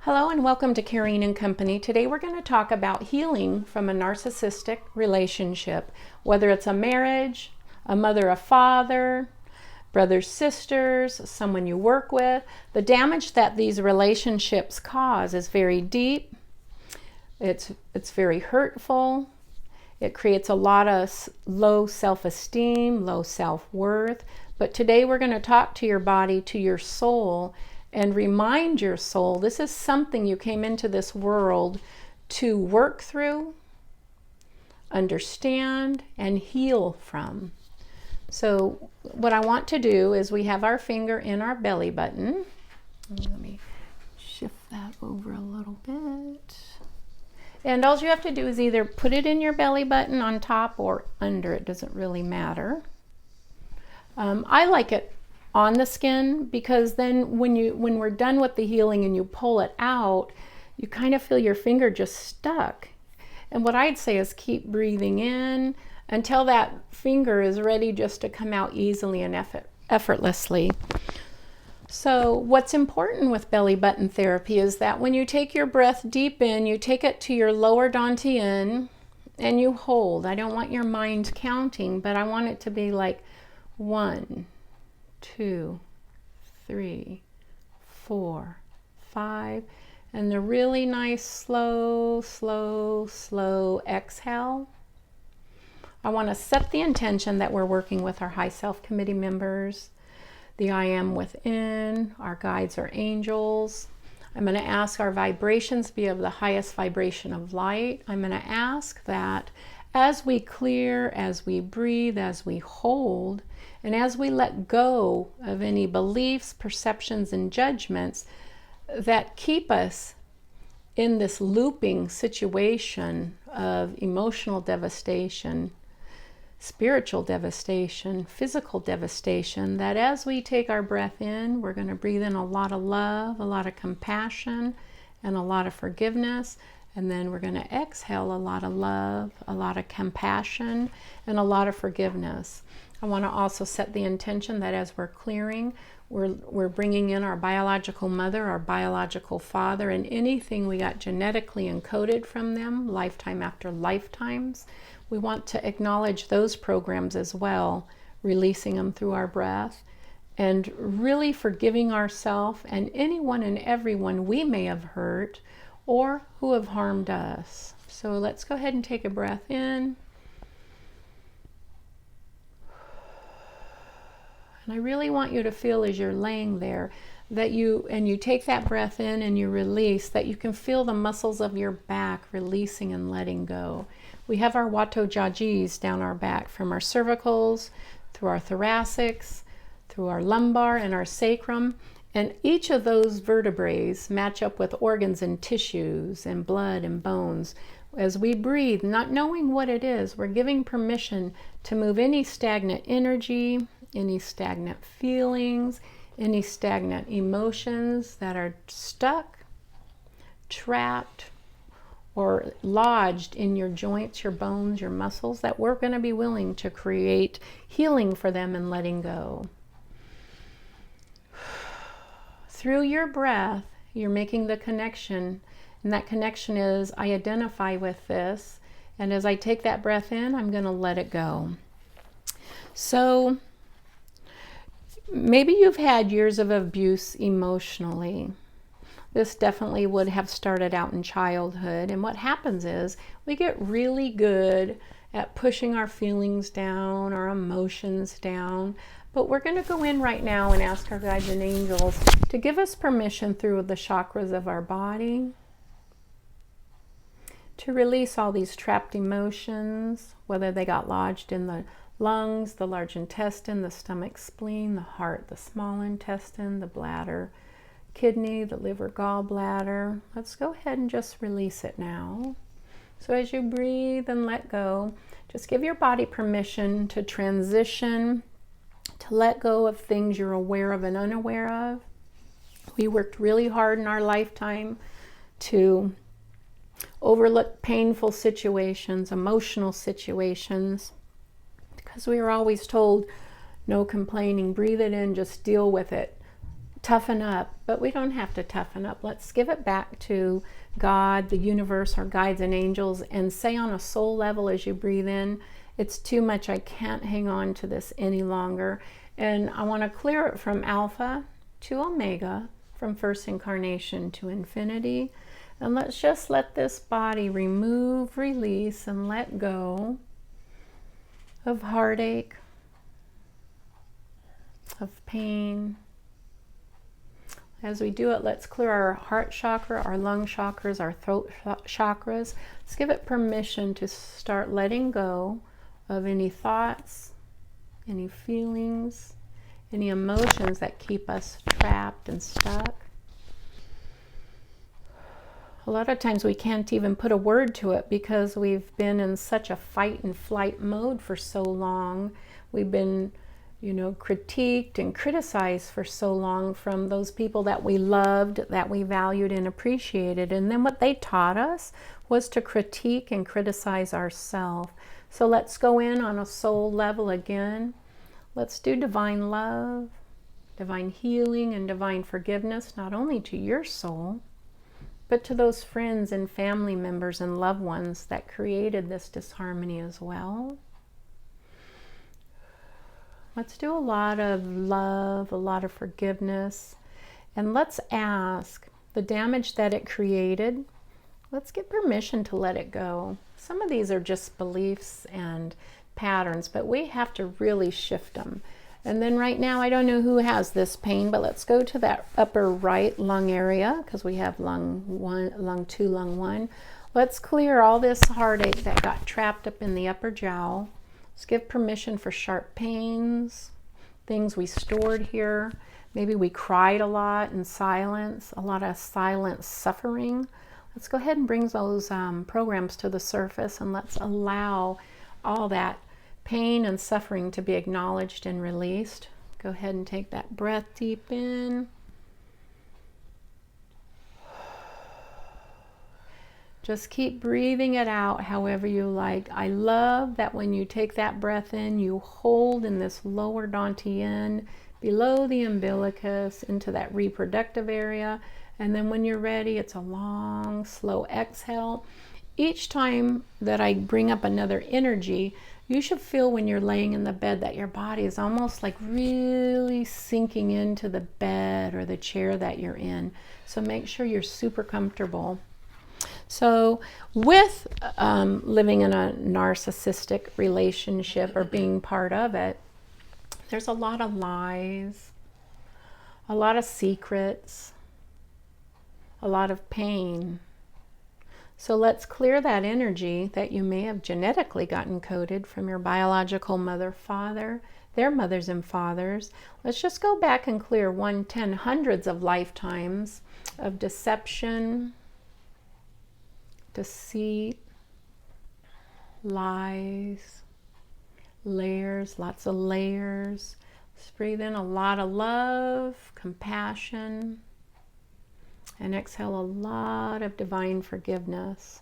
Hello and welcome to Karreen and Company. Today we're going to talk about healing from a narcissistic relationship, whether it's a marriage, a mother, a father, brothers, sisters, someone you work with. The damage that these relationships cause is very deep. It's very hurtful. It creates a lot of low self-esteem, low self-worth. But today we're going to talk to your body, to your soul, and remind your soul this is something you came into this world to work through, understand, and heal from. So what I want to do is we have our finger in our belly button. Let me shift that over a little bit. And all you have to do is either put it in your belly button on top or under. It doesn't really matter. I like it on the skin because then when we're done with the healing and you pull it out, you kind of feel your finger just stuck. And what I'd say is keep breathing in until that finger is ready just to come out easily and effortlessly. So what's important with belly button therapy is that when you take your breath deep in, you take it to your lower dantian and you hold. I don't want your mind counting, but I want it to be like 1, 2, 3, 4, 5, and the really nice slow exhale. I want to set the intention that we're working with our high self committee members, the I am within, our guides, our angels. I'm going to ask our vibrations be of the highest vibration of light. I'm going to ask that as we clear, as we breathe, as we hold, and as we let go of any beliefs, perceptions, and judgments that keep us in this looping situation of emotional devastation, spiritual devastation, physical devastation, that as we take our breath in, we're going to breathe in a lot of love, a lot of compassion, and a lot of forgiveness. And then we're going to exhale a lot of love, a lot of compassion, and a lot of forgiveness. I want to also set the intention that as we're clearing, we're bringing in our biological mother, our biological father, and anything we got genetically encoded from them, lifetime after lifetimes. We want to acknowledge those programs as well, releasing them through our breath, and really forgiving ourselves and anyone and everyone we may have hurt or who have harmed us. So let's go ahead and take a breath in. And I really want you to feel as you're laying there that you take that breath in and you release, that you can feel the muscles of your back releasing and letting go. We have our Wato Jajis down our back, from our cervicals, through our thoracics, through our lumbar and our sacrum. And each of those vertebrae match up with organs and tissues and blood and bones. As we breathe, not knowing what it is, we're giving permission to move any stagnant energy, any stagnant feelings, any stagnant emotions that are stuck, trapped, or lodged in your joints, your bones, your muscles, that we're going to be willing to create healing for them and letting go. Through your breath, you're making the connection, and that connection is, I identify with this, and as I take that breath in, I'm going to let it go. So maybe you've had years of abuse emotionally. This definitely would have started out in childhood, and what happens is we get really good at pushing our feelings down, our emotions down. But we're going to go in right now and ask our guides and angels to give us permission through the chakras of our body to release all these trapped emotions, whether they got lodged in the lungs, the large intestine, the stomach, spleen, the heart, the small intestine, the bladder, kidney, the liver, gallbladder. Let's go ahead and just release it now. So as you breathe and let go, just give your body permission to transition, to let go of things you're aware of and unaware of. We worked really hard in our lifetime to overlook painful situations, emotional situations, because we were always told, no complaining, breathe it in, just deal with it. toughen up, but we don't have to toughen up. Let's give it back to God, the universe, our guides and angels, and say on a soul level as you breathe in, it's too much. I can't hang on to this any longer. And I want to clear it from Alpha to Omega, from first incarnation to infinity. And let's just let this body remove, release, and let go of heartache, of pain. As we do it, let's clear our heart chakra, our lung chakras, our throat chakras. Let's give it permission to start letting go of any thoughts, any feelings, any emotions that keep us trapped and stuck. A lot of times we can't even put a word to it because we've been in such a fight and flight mode for so long. We've been, critiqued and criticized for so long from those people that we loved, that we valued and appreciated. And then what they taught us was to critique and criticize ourselves. So let's go in on a soul level again. Let's do divine love, divine healing, and divine forgiveness, not only to your soul, but to those friends and family members and loved ones that created this disharmony as well. Let's do a lot of love, a lot of forgiveness, and let's ask the damage that it created. Let's get permission to let it go. Some of these are just beliefs and patterns, but we have to really shift them. And then right now, I don't know who has this pain, but let's go to that upper right lung area because we have lung 1, lung 2, lung 1. Let's clear all this heartache that got trapped up in the upper jowl. Let's give permission for sharp pains, things we stored here. Maybe we cried a lot in silence, a lot of silent suffering. Let's go ahead and bring those programs to the surface, and let's allow all that pain and suffering to be acknowledged and released. Go ahead and take that breath deep in. Just keep breathing it out however you like. I love that when you take that breath in, you hold in this lower dantian, below the umbilicus, into that reproductive area. And then when you're ready, it's a long, slow exhale. Each time that I bring up another energy, you should feel when you're laying in the bed that your body is almost like really sinking into the bed or the chair that you're in. So make sure you're super comfortable. So with living in a narcissistic relationship or being part of it, there's a lot of lies, a lot of secrets, a lot of pain. So let's clear that energy that you may have genetically gotten coded from your biological mother, father, their mothers and fathers. Let's just go back and clear 1, 10, hundreds of lifetimes of deception, deceit, lies, layers, lots of layers. Let's breathe in a lot of love, compassion, and exhale a lot of divine forgiveness.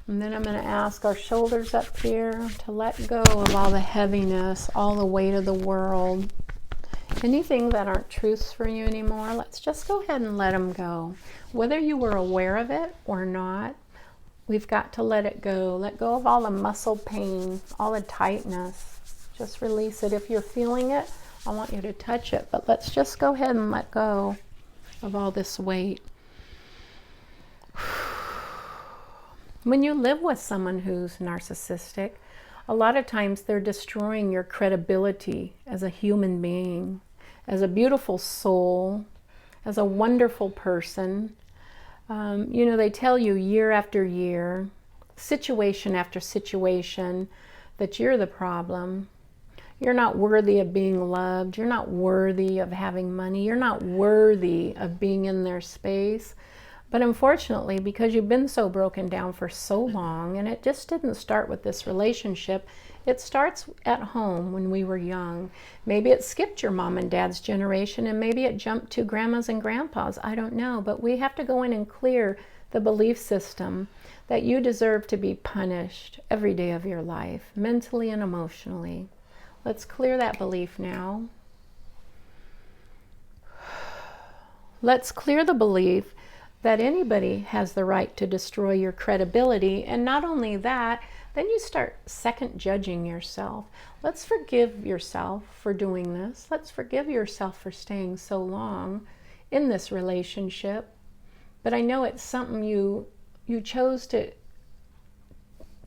And then I'm going to ask our shoulders up here to let go of all the heaviness, all the weight of the world. Anything that aren't truths for you anymore, let's just go ahead and let them go. Whether you were aware of it or not, we've got to let it go. Let go of all the muscle pain, all the tightness. Just release it. If you're feeling it, I want you to touch it. But let's just go ahead and let go of all this weight. When you live with someone who's narcissistic, a lot of times they're destroying your credibility as a human being, as a beautiful soul, as a wonderful person. They tell you year after year, situation after situation, that you're the problem. You're not worthy of being loved. You're not worthy of having money. You're not worthy of being in their space. But unfortunately, because you've been so broken down for so long, and it just didn't start with this relationship, it starts at home when we were young. Maybe it skipped your mom and dad's generation, and maybe it jumped to grandmas and grandpas. I don't know. But we have to go in and clear the belief system that you deserve to be punished every day of your life, mentally and emotionally. Let's clear that belief now. Let's clear the belief that anybody has the right to destroy your credibility. And not only that, then you start second judging yourself. Let's forgive yourself for doing this. Let's forgive yourself for staying so long in this relationship. But I know it's something you chose to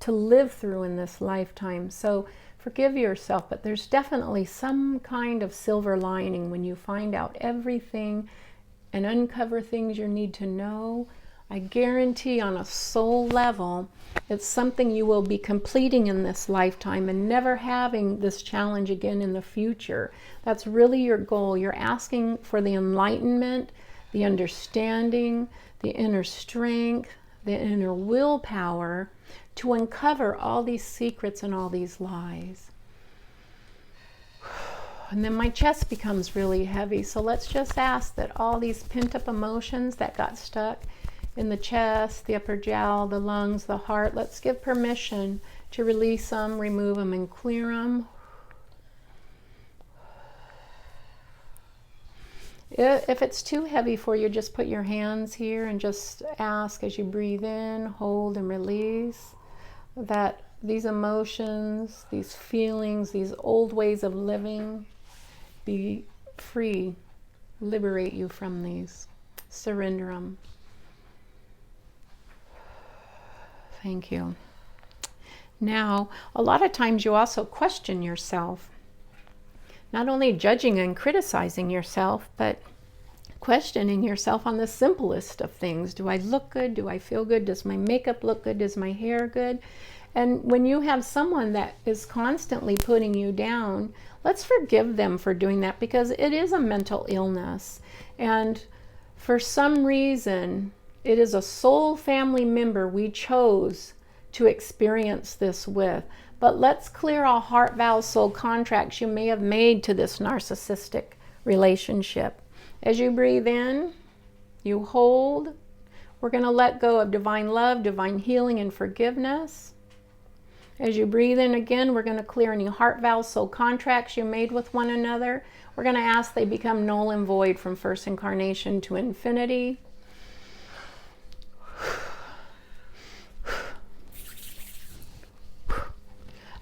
live through in this lifetime. So forgive yourself, but there's definitely some kind of silver lining when you find out everything and uncover things you need to know. I guarantee on a soul level, it's something you will be completing in this lifetime and never having this challenge again in the future. That's really your goal. You're asking for the enlightenment, the understanding, the inner strength, the inner willpower to uncover all these secrets and all these lies. And then my chest becomes really heavy. So let's just ask that all these pent-up emotions that got stuck in the chest, the upper jowl, the lungs, the heart, let's give permission to release them, remove them, and clear them. If it's too heavy for you, just put your hands here and just ask as you breathe in, hold, and release that these emotions, these feelings, these old ways of living be free, liberate you from these, surrender them. Thank you. Now, a lot of times you also question yourself, not only judging and criticizing yourself, but questioning yourself on the simplest of things. Do I look good? Do I feel good? Does my makeup look good? Does my hair good? And when you have someone that is constantly putting you down, let's forgive them for doing that, because it is a mental illness. And for some reason, it is a soul family member we chose to experience this with. But let's clear all heart, vows, soul contracts you may have made to this narcissistic relationship. As you breathe in, you hold. We're going to let go of divine love, divine healing, and forgiveness. As you breathe in again, we're going to clear any heart, vows, soul contracts you made with one another. We're going to ask they become null and void from first incarnation to infinity.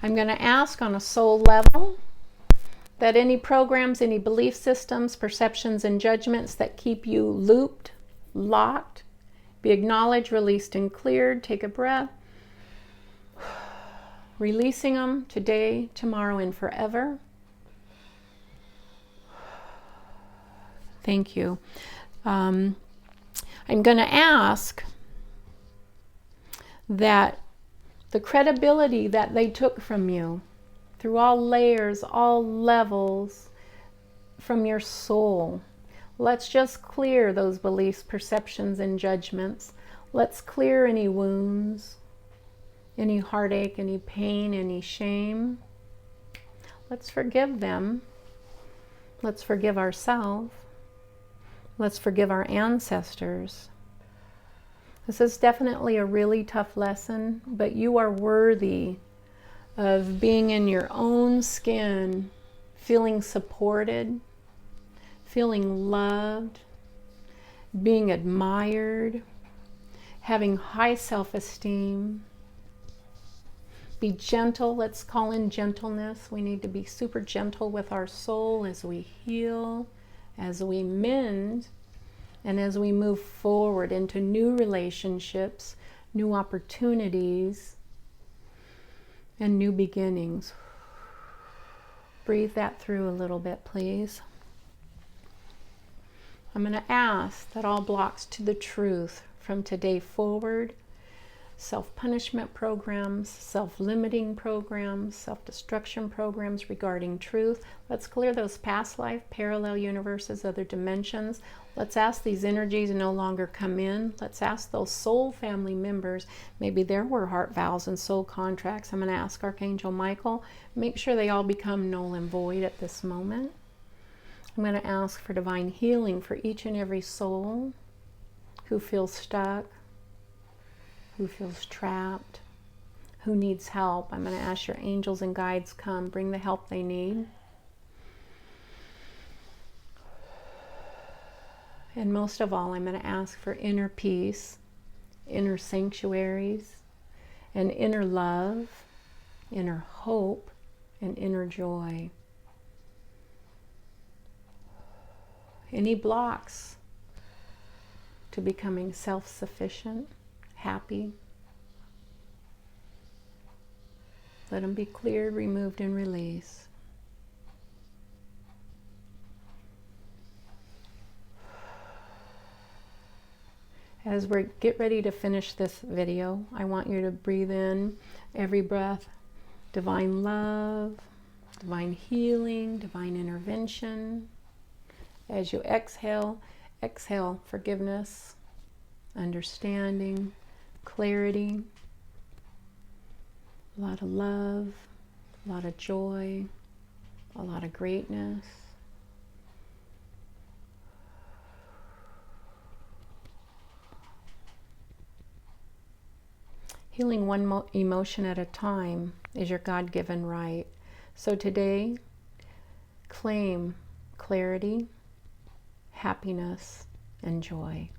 I'm going to ask on a soul level that any programs, any belief systems, perceptions, and judgments that keep you looped, locked, be acknowledged, released, and cleared. Take a breath. Releasing them today, tomorrow, and forever. Thank you. I'm going to ask that the credibility that they took from you through all layers, all levels, from your soul, let's just clear those beliefs, perceptions, and judgments. Let's clear any wounds, any heartache, any pain, any shame. Let's forgive them. Let's forgive ourselves. Let's forgive our ancestors. This is definitely a really tough lesson, but you are worthy of being in your own skin, feeling supported, feeling loved, being admired, having high self-esteem. Be gentle. Let's call in gentleness. We need to be super gentle with our soul as we heal, as we mend, and as we move forward into new relationships, new opportunities, and new beginnings. Breathe that through a little bit, please. I'm going to ask that all blocks to the truth from today forward, self-punishment programs, self-limiting programs, self-destruction programs regarding truth. Let's clear those past life, parallel universes, other dimensions. Let's ask these energies no longer come in. Let's ask those soul family members, maybe there were heart vows and soul contracts. I'm going to ask Archangel Michael, make sure they all become null and void at this moment. I'm going to ask for divine healing for each and every soul who feels stuck, who feels trapped, who needs help. I'm going to ask your angels and guides, come, bring the help they need. And most of all, I'm going to ask for inner peace, inner sanctuaries, and inner love, inner hope, and inner joy. Any blocks to becoming self-sufficient, happy, let them be cleared, removed, and released. As we get ready to finish this video, I want you to breathe in every breath, divine love, divine healing, divine intervention. As you exhale, exhale forgiveness, understanding, clarity, a lot of love, a lot of joy, a lot of greatness. Healing one emotion at a time is your God-given right. So today, claim clarity, happiness, and joy.